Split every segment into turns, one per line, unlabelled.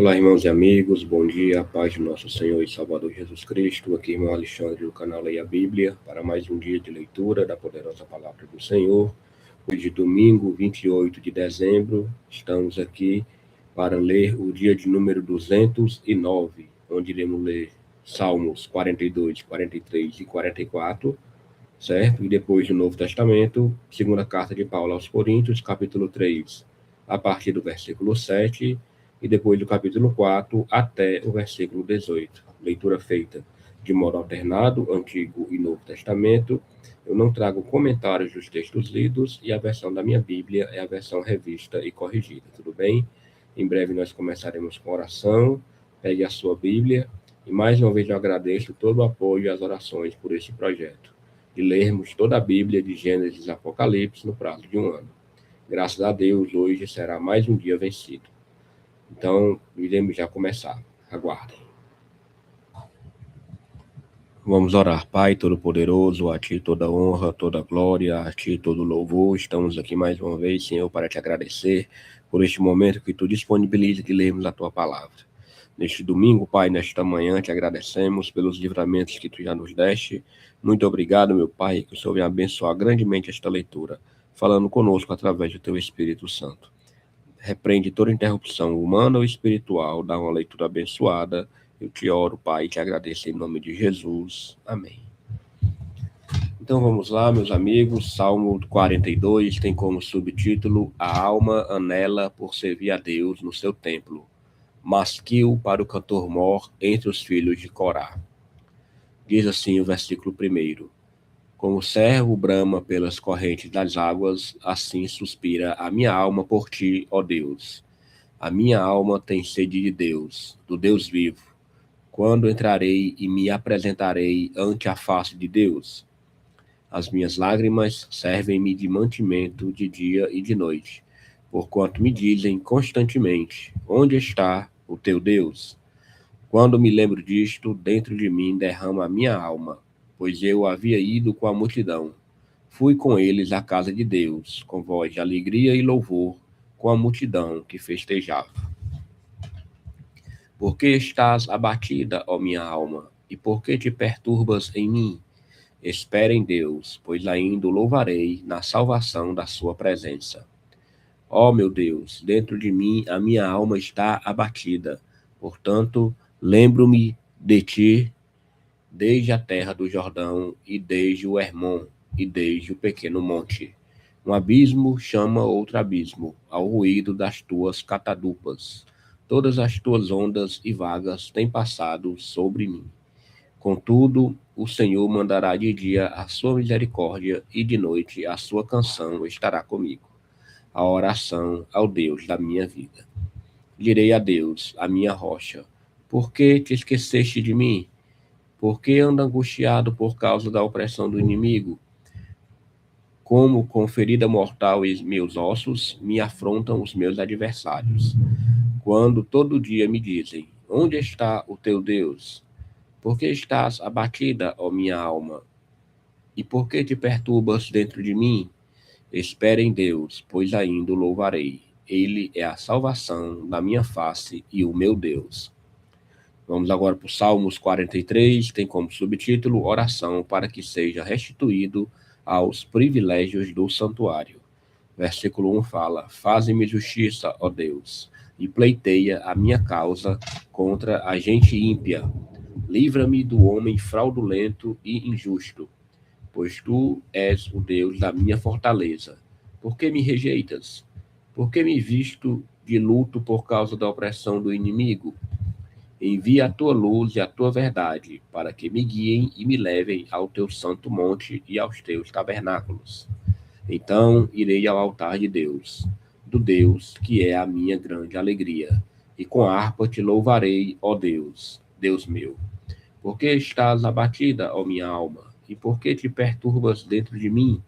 Olá, irmãos e amigos, bom dia, a paz de nosso Senhor e Salvador Jesus Cristo. Aqui, irmão Alexandre, do canal Leia a Bíblia, para mais um dia de leitura da poderosa palavra do Senhor. Hoje, domingo, 28 de dezembro, estamos aqui para ler o dia de número 209, onde iremos ler Salmos 42, 43 e 44, certo? E depois do Novo Testamento, segunda carta de Paulo aos Coríntios, capítulo 3, a partir do versículo 7, e depois do capítulo 4 até o versículo 18. Leitura feita de modo alternado, Antigo e Novo Testamento. Eu não trago comentários dos textos lidos e a versão da minha Bíblia é a versão revista e corrigida, tudo bem? Em breve nós começaremos com oração. Pegue a sua Bíblia e mais uma vez eu agradeço todo o apoio e as orações por este projeto, de lermos toda a Bíblia de Gênesis a Apocalipse no prazo de um ano. Graças a Deus, hoje será mais um dia vencido. Então, iremos já começar. Aguardem. Vamos orar. Pai Todo-Poderoso, a Ti toda honra, toda glória, a Ti todo louvor. Estamos aqui mais uma vez, Senhor, para Te agradecer por este momento que Tu disponibiliza de lermos a Tua palavra. Neste domingo, Pai, nesta manhã, Te agradecemos pelos livramentos que Tu já nos deste. Muito obrigado, meu Pai, que o Senhor venha abençoar grandemente esta leitura, falando conosco através do Teu Espírito Santo. Repreende toda interrupção humana ou espiritual, dá uma leitura abençoada. Eu te oro, Pai, e te agradeço em nome de Jesus. Amém. Então vamos lá, meus amigos. Salmo 42 tem como subtítulo: A alma anela por servir a Deus no seu templo. Masquil para o cantor mor entre os filhos de Corá. Diz assim o versículo 1: Como o servo brama pelas correntes das águas, assim suspira a minha alma por ti, ó Deus. A minha alma tem sede de Deus, do Deus vivo. Quando entrarei e me apresentarei ante a face de Deus? As minhas lágrimas servem-me de mantimento de dia e de noite, porquanto me dizem constantemente: onde está o teu Deus? Quando me lembro disto, dentro de mim derrama a minha alma, pois eu havia ido com a multidão. Fui com eles à casa de Deus, com voz de alegria e louvor, com a multidão que festejava. Por que estás abatida, ó minha alma, e por que te perturbas em mim? Espera em Deus, pois ainda o louvarei na salvação da sua presença. Ó meu Deus, dentro de mim a minha alma está abatida, portanto, lembro-me de ti desde a terra do Jordão e desde o Hermon e desde o pequeno monte. Um abismo chama outro abismo, ao ruído das tuas catadupas. Todas as tuas ondas e vagas têm passado sobre mim. Contudo, o Senhor mandará de dia a sua misericórdia e de noite a sua canção estará comigo, a oração ao Deus da minha vida. Direi a Deus, a minha rocha: por que te esqueceste de mim? Por que ando angustiado por causa da opressão do inimigo? Como com ferida mortal em meus ossos, me afrontam os meus adversários. Quando todo dia me dizem: onde está o teu Deus? Por que estás abatida, ó minha alma? E por que te perturbas dentro de mim? Espere em Deus, pois ainda o louvarei. Ele é a salvação da minha face e o meu Deus. Vamos agora para o Salmos 43, tem como subtítulo: Oração para que seja restituído aos privilégios do santuário. Versículo 1 fala: Faze-me justiça, ó Deus, e pleiteia a minha causa contra a gente ímpia. Livra-me do homem fraudulento e injusto, pois tu és o Deus da minha fortaleza. Por que me rejeitas? Por que me visto de luto por causa da opressão do inimigo? Envia a tua luz e a tua verdade, para que me guiem e me levem ao teu santo monte e aos teus tabernáculos. Então irei ao altar de Deus, do Deus que é a minha grande alegria, e com harpa te louvarei, ó Deus, Deus meu. Por que estás abatida, ó minha alma, e por que te perturbas dentro de mim?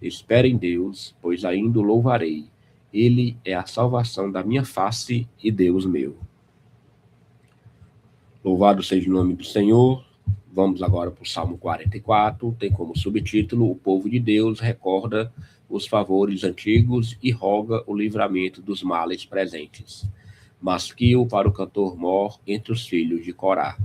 Espera em Deus, pois ainda o louvarei. Ele é a salvação da minha face e Deus meu. Louvado seja o nome do Senhor. Vamos agora para o Salmo 44, tem como subtítulo: O povo de Deus recorda os favores antigos e roga o livramento dos males presentes. Masquio para o cantor mor entre os filhos de Corá.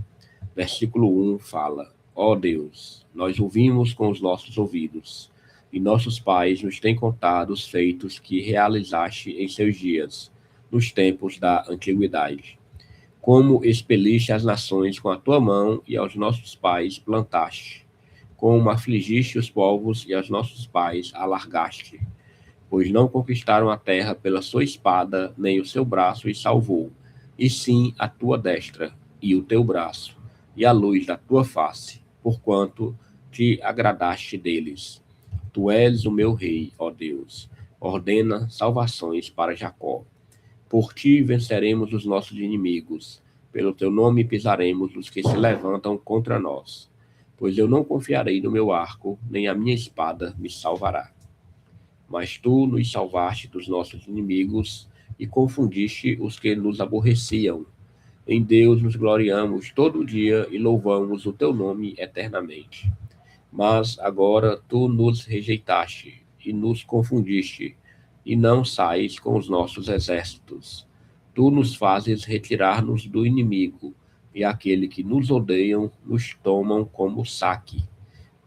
Versículo 1 fala: Ó Deus, nós ouvimos com os nossos ouvidos, e nossos pais nos têm contado os feitos que realizaste em seus dias, nos tempos da antiguidade. Como expeliste as nações com a tua mão e aos nossos pais plantaste. Como afligiste os povos e aos nossos pais alargaste. Pois não conquistaram a terra pela sua espada, nem o seu braço os salvou, e sim a tua destra e o teu braço, e a luz da tua face, porquanto te agradaste deles. Tu és o meu rei, ó Deus. Ordena salvações para Jacó. Por ti venceremos os nossos inimigos. Pelo teu nome pisaremos os que se levantam contra nós. Pois eu não confiarei no meu arco, nem a minha espada me salvará. Mas tu nos salvaste dos nossos inimigos e confundiste os que nos aborreciam. Em Deus nos gloriamos todo dia e louvamos o teu nome eternamente. Mas agora tu nos rejeitaste e nos confundiste, e não sais com os nossos exércitos. Tu nos fazes retirar-nos do inimigo, e aquele que nos odeiam nos tomam como saque.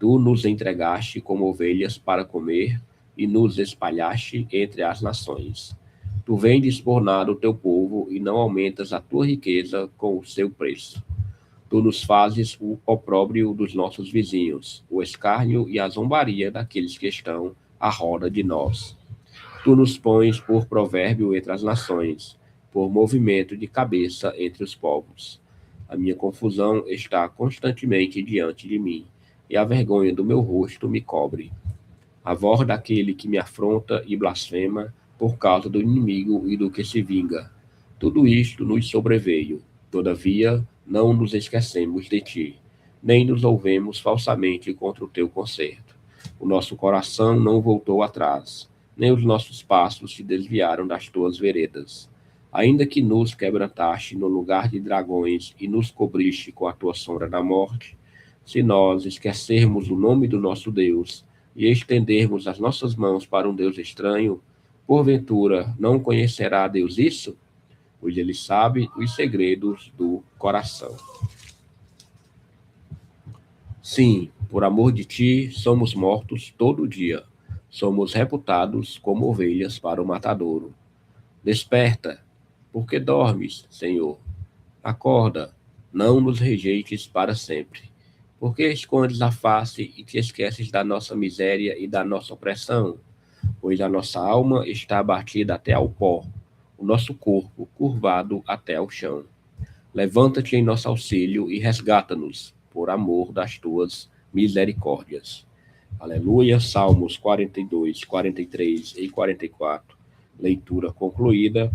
Tu nos entregaste como ovelhas para comer, e nos espalhaste entre as nações. Tu vendes por nada o teu povo, e não aumentas a tua riqueza com o seu preço. Tu nos fazes o opróbrio dos nossos vizinhos, o escárnio e a zombaria daqueles que estão à roda de nós. Tu nos pões por provérbio entre as nações, por movimento de cabeça entre os povos. A minha confusão está constantemente diante de mim, e a vergonha do meu rosto me cobre. A voz daquele que me afronta e blasfema por causa do inimigo e do que se vinga. Tudo isto nos sobreveio. Todavia, não nos esquecemos de ti, nem nos ouvemos falsamente contra o teu conserto. O nosso coração não voltou atrás, nem os nossos passos se desviaram das tuas veredas. Ainda que nos quebrantaste no lugar de dragões e nos cobriste com a tua sombra da morte, se nós esquecermos o nome do nosso Deus e estendermos as nossas mãos para um Deus estranho, porventura não conhecerá Deus isso? Pois ele sabe os segredos do coração. Sim, por amor de ti, somos mortos todo dia. Somos reputados como ovelhas para o matadouro. Desperta, porque dormes, Senhor. Acorda, não nos rejeites para sempre. Porque escondes a face e te esqueces da nossa miséria e da nossa opressão? Pois a nossa alma está abatida até ao pó, o nosso corpo curvado até ao chão. Levanta-te em nosso auxílio e resgata-nos, por amor das tuas misericórdias. Aleluia. Salmos 42, 43 e 44. Leitura concluída.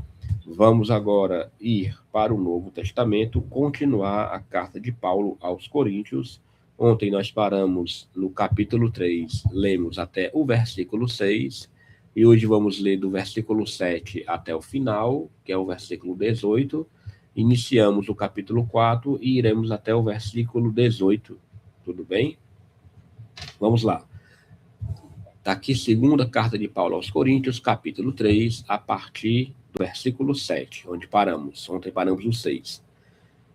Vamos agora ir para o Novo Testamento, continuar a carta de Paulo aos Coríntios. Ontem nós paramos no capítulo 3, lemos até o versículo 6, e hoje vamos ler do versículo 7 até o final, que é o versículo 18. Iniciamos o capítulo 4 e iremos até o versículo 18. Tudo bem? Vamos lá. Está aqui segunda carta de Paulo aos Coríntios, capítulo 3, a partir do versículo 7, onde paramos. Ontem paramos no 6.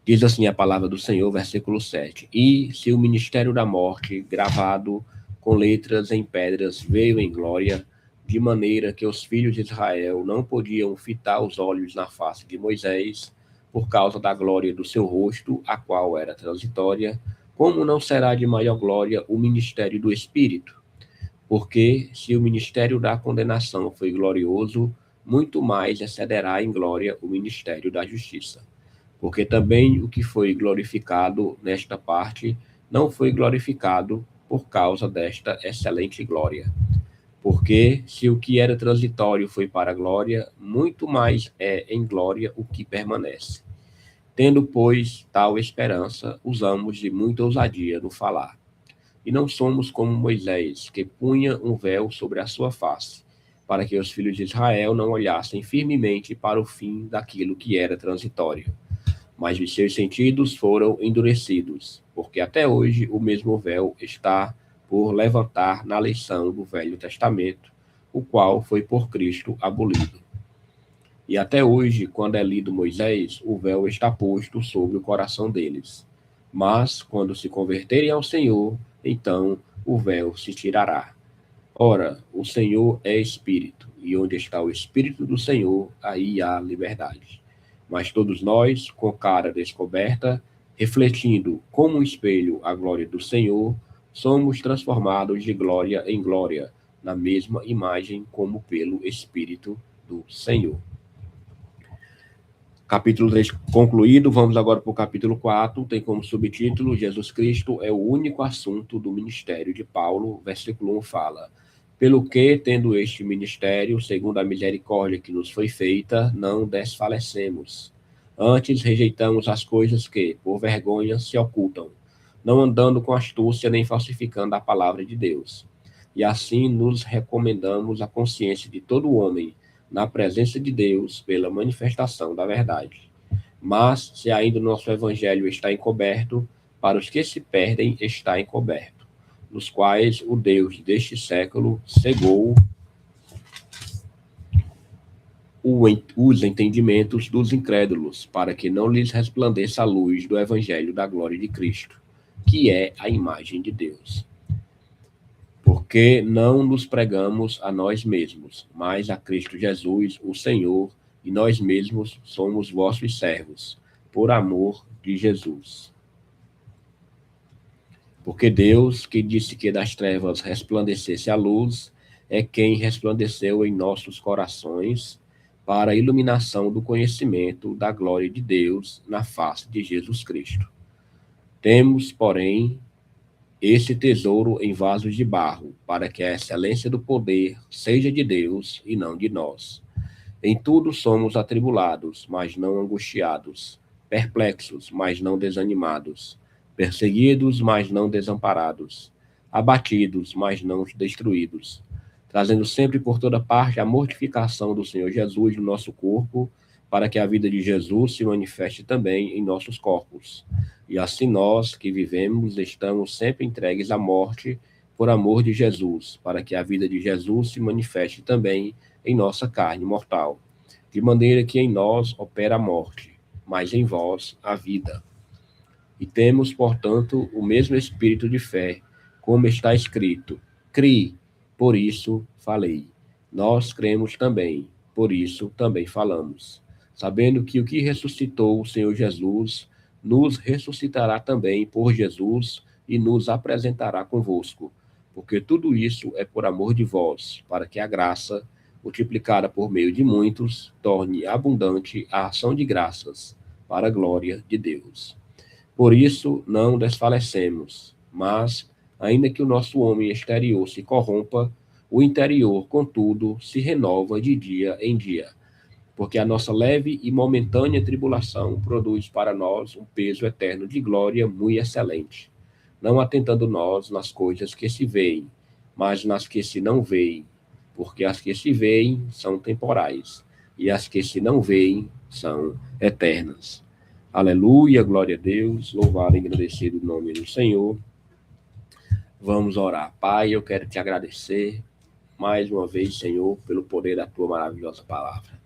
Diz assim a palavra do Senhor, versículo 7. E se o ministério da morte, gravado com letras em pedras, veio em glória, de maneira que os filhos de Israel não podiam fitar os olhos na face de Moisés, por causa da glória do seu rosto, a qual era transitória, como não será de maior glória o ministério do Espírito? Porque se o ministério da condenação foi glorioso, muito mais excederá em glória o ministério da justiça. Porque também o que foi glorificado nesta parte não foi glorificado por causa desta excelente glória. Porque se o que era transitório foi para a glória, muito mais é em glória o que permanece. Tendo, pois, tal esperança, usamos de muita ousadia no falar. E não somos como Moisés, que punha um véu sobre a sua face, para que os filhos de Israel não olhassem firmemente para o fim daquilo que era transitório. Mas os seus sentidos foram endurecidos, porque até hoje o mesmo véu está por levantar na lição do Velho Testamento, o qual foi por Cristo abolido. E até hoje, quando é lido Moisés, o véu está posto sobre o coração deles. Mas, quando se converterem ao Senhor, então o véu se tirará. Ora, o Senhor é Espírito, e onde está o Espírito do Senhor, aí há liberdade. Mas todos nós, com cara descoberta, refletindo como um espelho a glória do Senhor, somos transformados de glória em glória, na mesma imagem como pelo Espírito do Senhor. Capítulo 3 concluído, vamos agora para o capítulo 4, tem como subtítulo: Jesus Cristo é o único assunto do ministério de Paulo. Versículo 1 fala: pelo que, tendo este ministério, segundo a misericórdia que nos foi feita, não desfalecemos. Antes rejeitamos as coisas que, por vergonha, se ocultam, não andando com astúcia nem falsificando a palavra de Deus. E assim nos recomendamos a consciência de todo homem, na presença de Deus, pela manifestação da verdade. Mas, se ainda o nosso evangelho está encoberto, para os que se perdem está encoberto, nos quais o Deus deste século cegou os entendimentos dos incrédulos, para que não lhes resplandeça a luz do evangelho da glória de Cristo, que é a imagem de Deus. Porque não nos pregamos a nós mesmos, mas a Cristo Jesus, o Senhor, e nós mesmos somos vossos servos, por amor de Jesus. Porque Deus, que disse que das trevas resplandecesse a luz, é quem resplandeceu em nossos corações para a iluminação do conhecimento da glória de Deus na face de Jesus Cristo. Temos, porém, esse tesouro em vasos de barro, para que a excelência do poder seja de Deus e não de nós. Em tudo somos atribulados, mas não angustiados, perplexos, mas não desanimados, perseguidos, mas não desamparados, abatidos, mas não destruídos, trazendo sempre por toda parte a mortificação do Senhor Jesus no nosso corpo, para que a vida de Jesus se manifeste também em nossos corpos. E assim nós, que vivemos, estamos sempre entregues à morte por amor de Jesus, para que a vida de Jesus se manifeste também em nossa carne mortal, de maneira que em nós opera a morte, mas em vós a vida. E temos, portanto, o mesmo espírito de fé, como está escrito: crie, por isso falei. Nós cremos também, por isso também falamos, sabendo que o que ressuscitou o Senhor Jesus nos ressuscitará também por Jesus e nos apresentará convosco, porque tudo isso é por amor de vós, para que a graça, multiplicada por meio de muitos, torne abundante a ação de graças, para a glória de Deus. Por isso não desfalecemos, mas, ainda que o nosso homem exterior se corrompa, o interior, contudo, se renova de dia em dia, porque a nossa leve e momentânea tribulação produz para nós um peso eterno de glória muito excelente, não atentando nós nas coisas que se veem, mas nas que se não veem, porque as que se veem são temporais, e as que se não veem são eternas. Aleluia, glória a Deus, louvado e agradecido o nome do Senhor. Vamos orar. Pai, eu quero te agradecer mais uma vez, Senhor, pelo poder da tua maravilhosa palavra.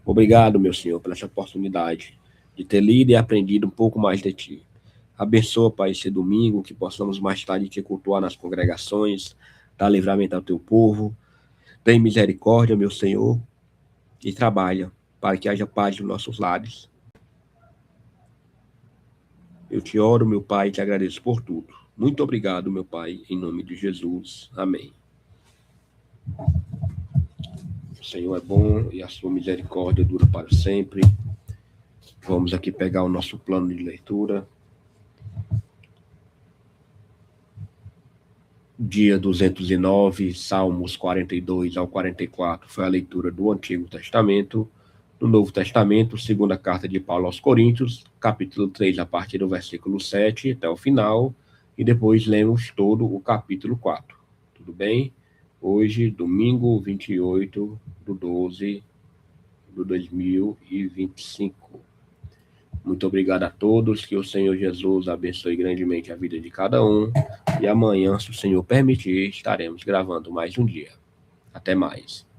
Obrigado, meu Senhor, pela essa oportunidade de ter lido e aprendido um pouco mais de ti. Abençoa, Pai, esse domingo, que possamos mais tarde te cultuar nas congregações, dar livramento ao teu povo. Tem misericórdia, meu Senhor, e trabalha para que haja paz nos nossos lares. Eu te oro, meu Pai, e te agradeço por tudo. Muito obrigado, meu Pai, em nome de Jesus. Amém. O Senhor é bom e a sua misericórdia dura para sempre. Vamos aqui pegar o nosso plano de leitura. Dia 209, Salmos 42 ao 44, foi a leitura do Antigo Testamento. No Novo Testamento, segunda carta de Paulo aos Coríntios, capítulo 3, a partir do versículo 7 até o final, e depois lemos todo o capítulo 4. Tudo bem? Hoje, domingo 28 de 12 de 2025. Muito obrigado a todos, que o Senhor Jesus abençoe grandemente a vida de cada um, e amanhã, se o Senhor permitir, estaremos gravando mais um dia. Até mais.